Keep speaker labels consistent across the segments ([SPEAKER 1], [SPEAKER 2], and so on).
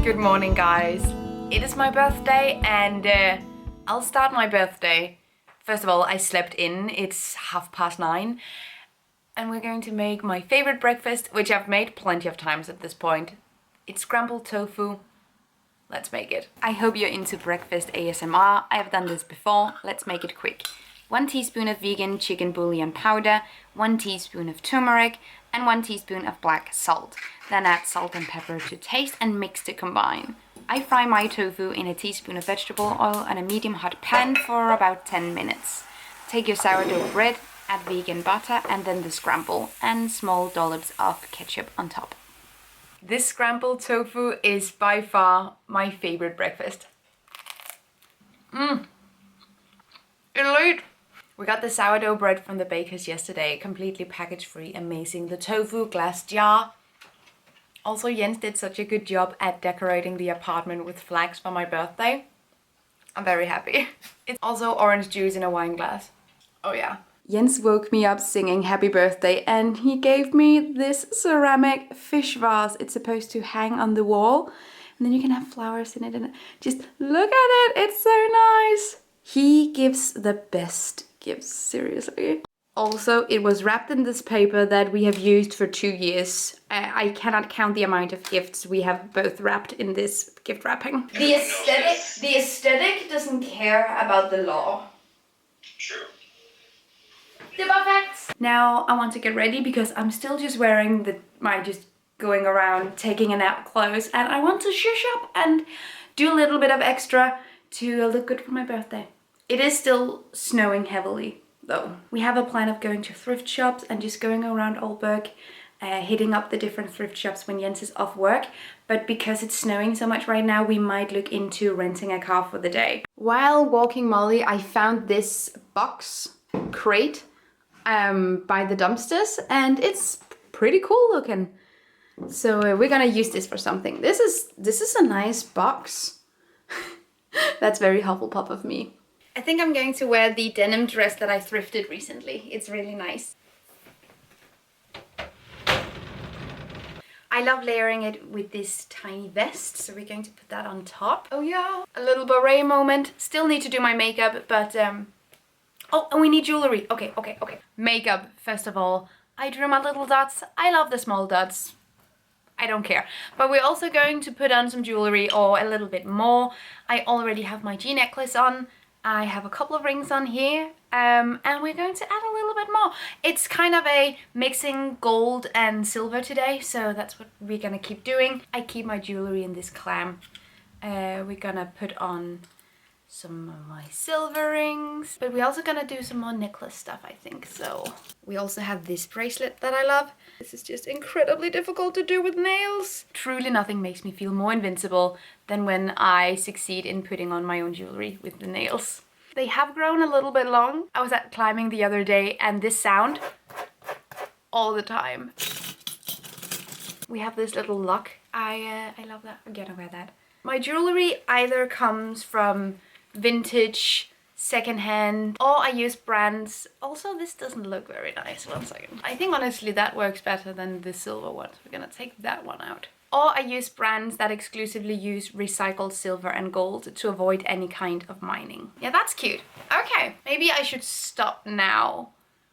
[SPEAKER 1] Good morning, guys. It is my birthday and I'll start my birthday. First of all, I slept in. It's 9:30 and we're going to make my favorite breakfast, which I've made plenty of times at this point. It's scrambled tofu. Let's make it. I hope you're into breakfast ASMR. I have done this before. Let's make it quick. 1 teaspoon of vegan chicken bouillon powder, 1 teaspoon of turmeric, and 1 teaspoon of black salt. Then add salt and pepper to taste and mix to combine. I fry my tofu in a teaspoon of vegetable oil on a medium hot pan for about 10 minutes. Take your sourdough bread, add vegan butter and then the scramble and small dollops of ketchup on top. This scrambled tofu is by far my favorite breakfast. Elite! We got the sourdough bread from the baker's yesterday, completely package free, amazing. The tofu glass jar. Also, Jens did such a good job at decorating the apartment with flags for my birthday. I'm very happy. It's also orange juice in a wine glass. Oh yeah. Jens woke me up singing happy birthday and he gave me this ceramic fish vase. It's supposed to hang on the wall and then you can have flowers in it and just look at it. It's so nice. He gives the best gifts, seriously. Also, it was wrapped in this paper that we have used for 2 years. I cannot count the amount of gifts we have both wrapped in this gift wrapping. The aesthetic doesn't care about the law.
[SPEAKER 2] True.
[SPEAKER 1] The facts. Now I want to get ready because I'm still just wearing my just going around taking a nap clothes, and I want to shush up and do a little bit of extra to look good for my birthday. It is still snowing heavily though. We have a plan of going to thrift shops and just going around Aalborg, hitting up the different thrift shops when Jens is off work. But because it's snowing so much right now, we might look into renting a car for the day. While walking Molly, I found this crate by the dumpsters and it's pretty cool looking. So we're gonna use this for something. This is a nice box. That's very Hufflepuff of me. I think I'm going to wear the denim dress that I thrifted recently. It's really nice. I love layering it with this tiny vest, so we're going to put that on top. Oh yeah, a little beret moment. Still need to do my makeup, but oh, and we need jewelry. Okay. Makeup, first of all. I drew my little dots. I love the small dots. I don't care. But we're also going to put on some jewelry or a little bit more. I already have my G necklace on. I have a couple of rings on here. And we're going to add a little bit more. It's kind of a mixing gold and silver today, so that's what we're gonna keep doing. I keep my jewelry in this clam. We're gonna put on some of my silver rings, but we're also gonna do some more necklace stuff, I think. So we also have this bracelet that I love. This is just incredibly difficult to do with nails. Truly nothing makes me feel more invincible than when I succeed in putting on my own jewelry with the nails. They have grown a little bit long. I was at climbing the other day and this sound all the time. We have this little lock. I love that. I'm gonna wear that. My jewelry either comes from vintage, secondhand, or I use brands. Also, this doesn't look very nice. 1 second. I think honestly that works better than the silver one. So we're gonna take that one out. Or I use brands that exclusively use recycled silver and gold to avoid any kind of mining. Yeah, that's cute. Okay, maybe I should stop now.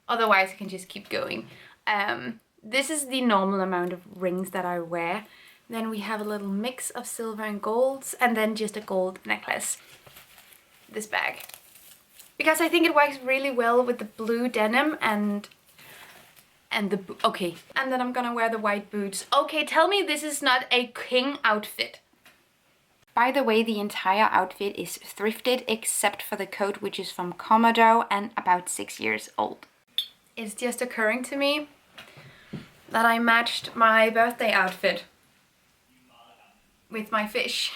[SPEAKER 1] Otherwise I can just keep going. This is the normal amount of rings that I wear. Then we have a little mix of silver and golds and then just a gold necklace. This bag. Because I think it works really well with the blue denim and okay. And then I'm gonna wear the white boots. Okay, tell me this is not a king outfit. By the way, the entire outfit is thrifted except for the coat, which is from Commodore and about 6 years old. It's just occurring to me that I matched my birthday outfit with my fish.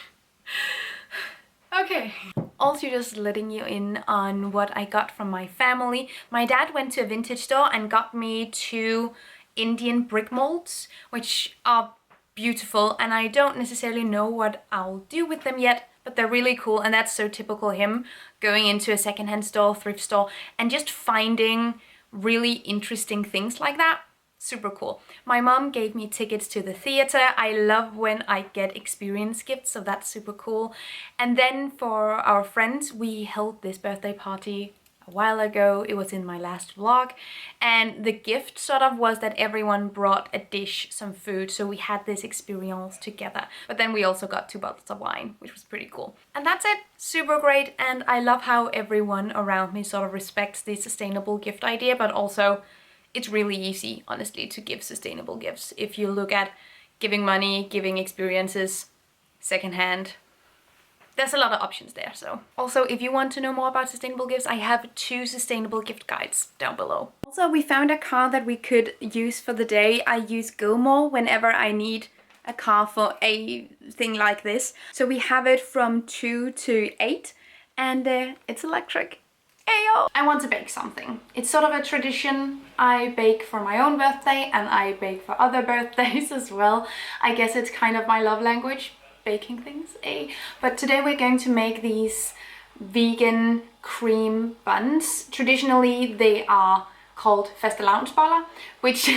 [SPEAKER 1] Okay. Also just letting you in on what I got from my family. My dad went to a vintage store and got me 2 Indian brick molds, which are beautiful, and I don't necessarily know what I'll do with them yet, but they're really cool, and that's so typical him, going into a secondhand store, thrift store, and just finding really interesting things like that. super cool. My mom gave me tickets to the theater. I love when I get experience gifts, so that's super cool. And then for our friends, we held this birthday party a while ago. It was in my last vlog, and the gift sort of was that everyone brought a dish, some food, so we had this experience together. But then we also got 2 bottles of wine, which was pretty cool. And that's it. Super great, and I love how everyone around me sort of respects the sustainable gift idea, but also it's really easy, honestly, to give sustainable gifts. If you look at giving money, giving experiences, secondhand, there's a lot of options there. So also, if you want to know more about sustainable gifts, I have 2 sustainable gift guides down below. Also, we found a car that we could use for the day. I use GoMore whenever I need a car for a thing like this. So we have it from 2 to 8, and it's electric. Ayo! I want to bake something. It's sort of a tradition. I bake for my own birthday and I bake for other birthdays as well. I guess it's kind of my love language, baking things, eh? But today we're going to make these vegan cream buns. Traditionally they are called fastelavnsboller, which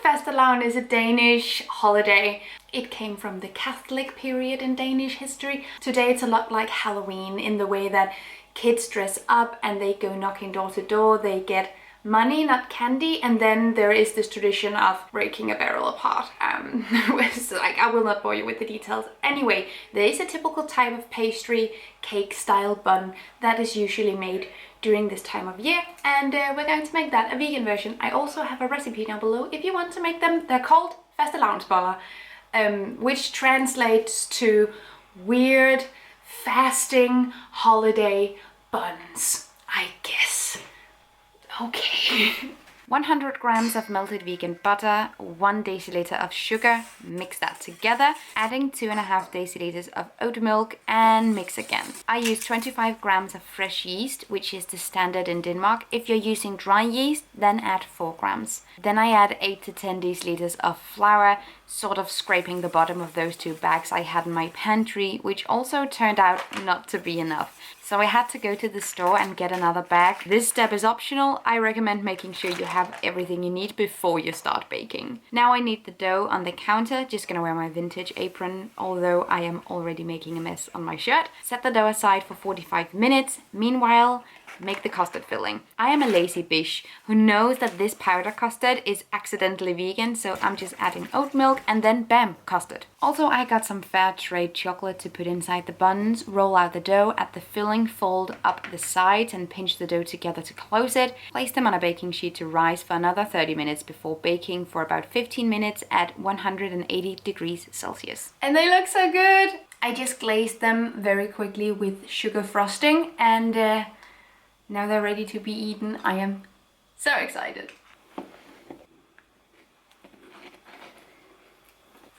[SPEAKER 1] fastelavn is a Danish holiday. It came from the Catholic period in Danish history. Today it's a lot like Halloween in the way that kids dress up and they go knocking door to door. They get money, not candy, and then there is this tradition of breaking a barrel apart. So like, I will not bore you with the details. Anyway, there is a typical type of pastry, cake style bun that is usually made during this time of year, and we're going to make that a vegan version. I also have a recipe down below if you want to make them. They're called fastelavnsboller, which translates to weird fasting holiday buns, I guess. Okay. 100 grams of melted vegan butter, 1 deciliter of sugar, mix that together, adding 2.5 deciliters of oat milk and mix again. I use 25 grams of fresh yeast, which is the standard in Denmark. If you're using dry yeast, then add 4 grams. Then I add 8 to 10 deciliters of flour, sort of scraping the bottom of those 2 bags I had in my pantry, which also turned out not to be enough. So I had to go to the store and get another bag. This step is optional. I recommend making sure you have everything you need before you start baking. Now I need the dough on the counter. Just gonna wear my vintage apron, although I am already making a mess on my shirt. Set the dough aside for 45 minutes. Meanwhile, make the custard filling. I am a lazy bitch who knows that this powder custard is accidentally vegan, so I'm just adding oat milk and then bam, custard. Also, I got some fair trade chocolate to put inside the buns. Roll out the dough at the filling, fold up the sides and pinch the dough together to close it. Place them on a baking sheet to rise for another 30 minutes before baking for about 15 minutes at 180 degrees Celsius. And they look so good! I just glazed them very quickly with sugar frosting, and now they're ready to be eaten. I am so excited.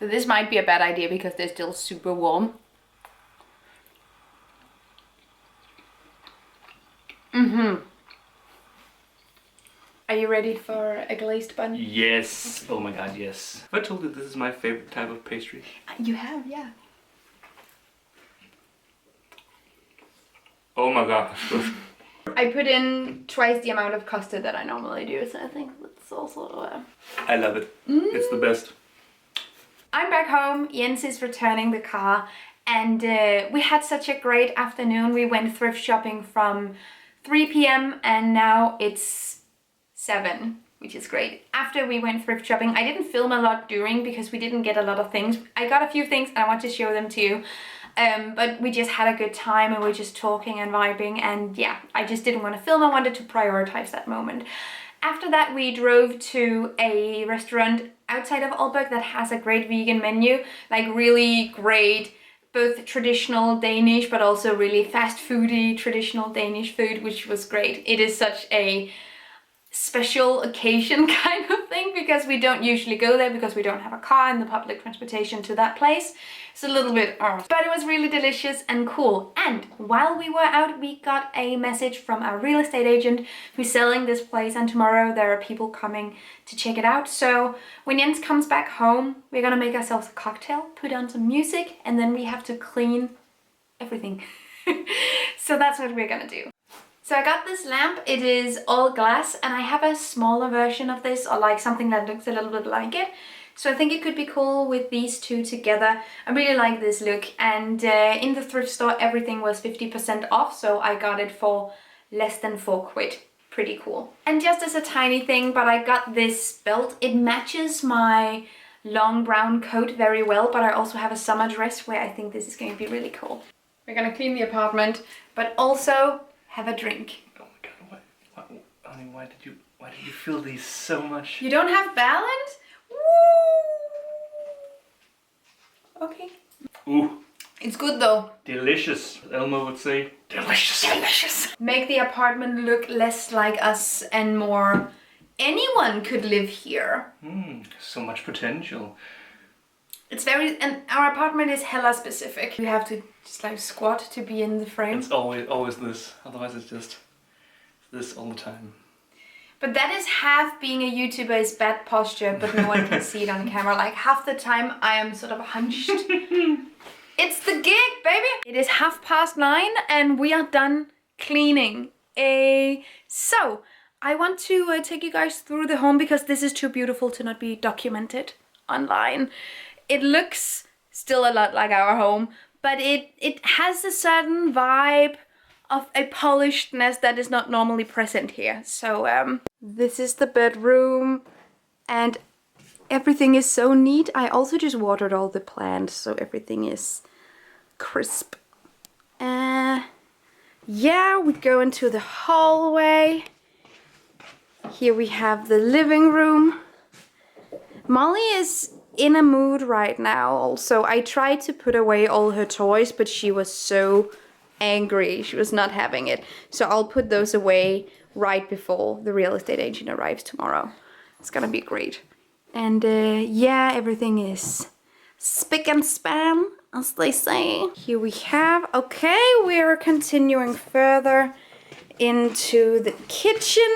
[SPEAKER 1] So this might be a bad idea because they're still super warm. Are you ready for a glazed bun?
[SPEAKER 2] Yes. Oh my god, yes. I told you this is my favorite type of pastry.
[SPEAKER 1] You have, yeah.
[SPEAKER 2] Oh my god.
[SPEAKER 1] I put in twice the amount of custard that I normally do, so I think that's also
[SPEAKER 2] I love it. It's the best.
[SPEAKER 1] I'm back home. Jens is returning the car, and we had such a great afternoon. We went thrift shopping from 3 p.m. and now it's 7, which is great. After we went thrift shopping, I didn't film a lot during because we didn't get a lot of things. I got a few things and I want to show them to you. But we just had a good time and we're just talking and vibing, and yeah, I just didn't want to film. I wanted to prioritize that moment. After that, we drove to a restaurant outside of Aalborg that has a great vegan menu, like really great, both traditional Danish but also really fast foody traditional Danish food, which was great. It is such a special occasion kind of thing because we don't usually go there because we don't have a car and the public transportation to that place. It's a little bit but it was really delicious and cool. And while we were out, we got a message from our real estate agent who's selling this place, and tomorrow there are people coming to check it out. So when Jens comes back home, we're gonna make ourselves a cocktail, put on some music, and then we have to clean everything. So that's what we're gonna do. So I got this lamp. It is all glass, and I have a smaller version of this, or like something that looks a little bit like it. So I think it could be cool with these two together. I really like this look, and in the thrift store everything was 50% off, so I got it for less than 4 quid. Pretty cool. And just as a tiny thing, but I got this belt. It matches my long brown coat very well, but I also have a summer dress where I think this is going to be really cool. We're gonna clean the apartment, but also have a drink.
[SPEAKER 2] Oh my god, why did you fill these so much?
[SPEAKER 1] You don't have balance? Woo! Okay.
[SPEAKER 2] Ooh.
[SPEAKER 1] It's good though.
[SPEAKER 2] Delicious. Elmo would say, delicious.
[SPEAKER 1] Delicious. Make the apartment look less like us and more anyone could live here.
[SPEAKER 2] So much potential.
[SPEAKER 1] It's very, and our apartment is hella specific. You have to just like squat to be in the frame.
[SPEAKER 2] It's always this. Otherwise it's just this all the time.
[SPEAKER 1] But that is half being a YouTuber is bad posture, but no one can see it on camera. Like half the time I am sort of hunched. It's the gig, baby! It is 9:30 and we are done cleaning. So, I want to take you guys through the home because this is too beautiful to not be documented online. It looks still a lot like our home, but it has a certain vibe of a polishedness that is not normally present here. So, this is the bedroom and everything is so neat. I also just watered all the plants, so everything is crisp. Yeah, we go into the hallway. Here we have the living room. Molly is in a mood right now also. I tried to put away all her toys, but she was so angry. She was not having it. So I'll put those away right before the real estate agent arrives tomorrow. It's gonna be great. And yeah, everything is spick and span, as they say. Here we have, okay, we're continuing further into the kitchen.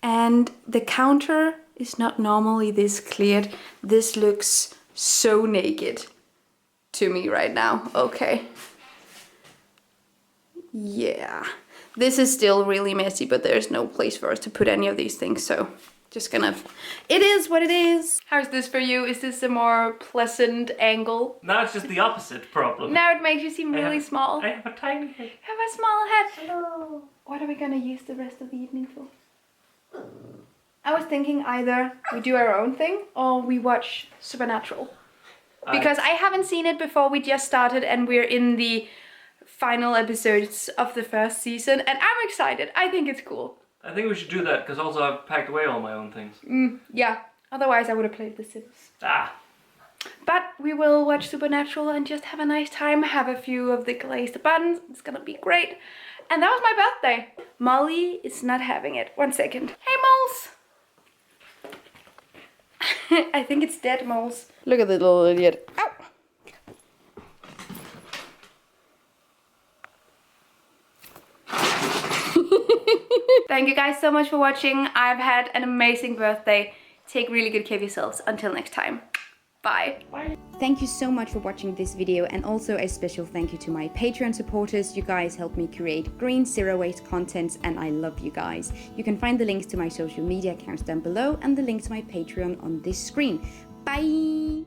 [SPEAKER 1] And the counter is not normally this cleared. This looks so naked to me right now. Okay. Yeah. This is still really messy, but there's no place for us to put any of these things, so just gonna... It is what it is. How's this for you? Is this a more pleasant angle?
[SPEAKER 2] Now it's just the opposite problem.
[SPEAKER 1] Now it makes you seem really small.
[SPEAKER 2] I have a tiny head.
[SPEAKER 1] You have a small head. Hello. What are we gonna use the rest of the evening for? I was thinking either we do our own thing or we watch Supernatural. Because I haven't seen it before, we just started and we're in the final episodes of the first season and I'm excited. I think it's cool.
[SPEAKER 2] I think we should do that because also I've packed away all my own things.
[SPEAKER 1] Yeah, otherwise I would have played The Sims. But we will watch Supernatural and just have a nice time, have a few of the glazed buns. It's gonna be great. And that was my birthday. Molly is not having it. 1 second. Hey, moles! I think it's dead moles. Look at the little idiot. Ow! Thank you guys so much for watching. I've had an amazing birthday. Take really good care of yourselves. Until next time. Bye. Bye. Thank you so much for watching this video, and also a special thank you to my Patreon supporters. You guys help me create green zero waste content and I love you guys. You can find the links to my social media accounts down below and the link to my Patreon on this screen. Bye!